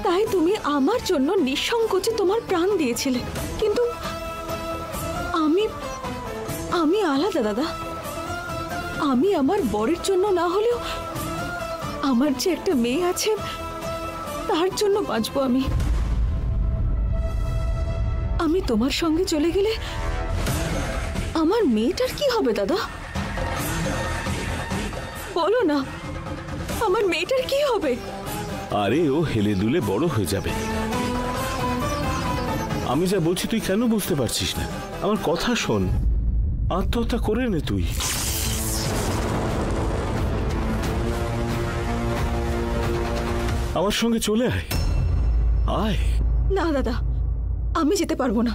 তাই তুমি আমার জন্য নিঃসংকোচে তোমার প্রাণ দিয়েছিলে, কিন্তু আমি আমি আলাদা দাদা। আমি আমার বরের জন্য না হলেও আমার যে একটা মেয়ে আছে তার জন্য বাঁচবো। আমি তোমার সঙ্গে চলে গেলে আমার মেয়েটার কি হবে দাদা? বলো না, আমার মেয়েটার কি হবে? আরে ও হেলে দুলে বড় হয়ে যাবে। আমি যা বলছি তুই কেন বুঝতে পারছিস না? আমার কথা শোন, আত্মহত্যা করে নে তুই। আমার সঙ্গে চলে আয়, আয়। না দাদা, আমি যেতে পারবো না,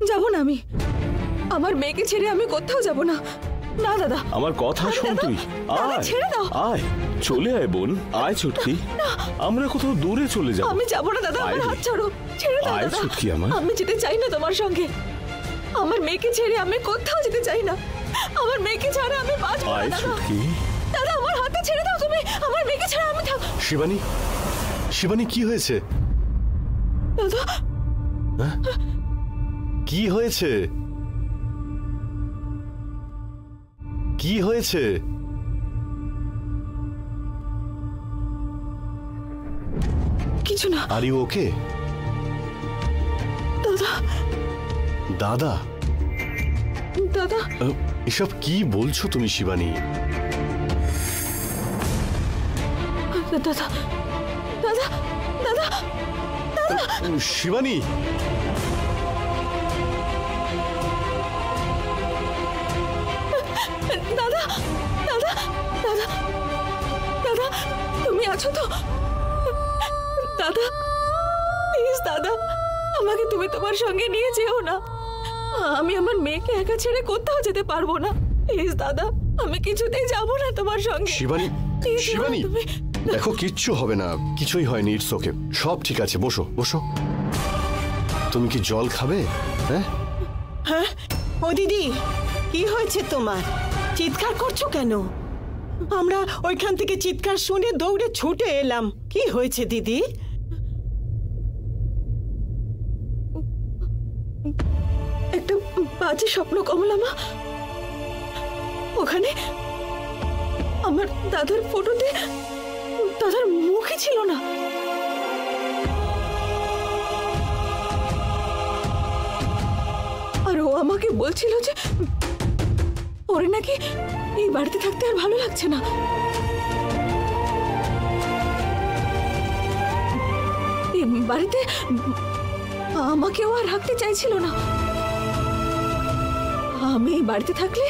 যাব না। আমি আমার মেয়েকে ছেড়ে আমি কোথাও যাব না। না দাদা, আমার কথা শোন তুই। আয়, ছেড়ে দাও। আয়, চলে আয় বোন, আয় ছুটকি। আমরা কোথাও দূরে চলে যাব। আমি যাব না দাদা, আমার হাত ছাড়ো, ছেড়ে দাও আয় দাদা। ছুটকি আমার। আমি যেতে চাই না তোমার সঙ্গে। আমার মেয়েকে ছেড়ে আমি কোথাও যেতে চাই না। আমার মেয়েকে ছাড়া আমি বাঁচবো না আয় দাদা। ছুটকি। দাদা আমার হাতটা ছেড়ে দাও তুমি। আমার মেয়েকে ছাড়া আমি শিবানী, শিবানী কি হয়েছে? দাদা কি হয়েছে? কি হয়েছে? কিছু না। Are you okay? দাদা দাদা দাদা এসব কি বলছো তুমি শিবানী? দাদা দাদা দাদা শিবানী, দাদা দাদা দাদা দাদা তুমি আছো তো? দাদা প্লিজ দাদা, আমাকে তুমি তোমার সঙ্গে নিয়ে যেও না। আমি আমার মেয়েকে একা ছেড়ে কোথাও যেতে পারবো না। প্লিজ দাদা, আমি কিছুতেই যাবো না তোমার সঙ্গে। শিবানী, শিবানী তুমি দেখো কিচ্ছু হবে না, কিছুই হয়নি, ইটস ওকে, সব ঠিক আছে। বসো বসো। তুমি কি জল খাবে? হ্যাঁ হ্যাঁ। ও দিদি, কি হয়েছে তোমার? চিৎকার করছো কেন? আমরা ওইখান থেকে চিৎকার শুনে দৌড়ে ছুটে এলাম। কি হয়েছে দিদি? একটা বাজে স্বপ্ন কমলা মা। ওখানে আমার দাদার ফটোতে দাদার মুখই ছিল না। আর ও আমাকে বলছিল যে ওরে নাকি এই বাড়িতে থাকতে আর ভালো লাগছে না। এই বাড়িতে আমাকেও আর রাখতে চাইছিল না। আমি এই বাড়িতে থাকলে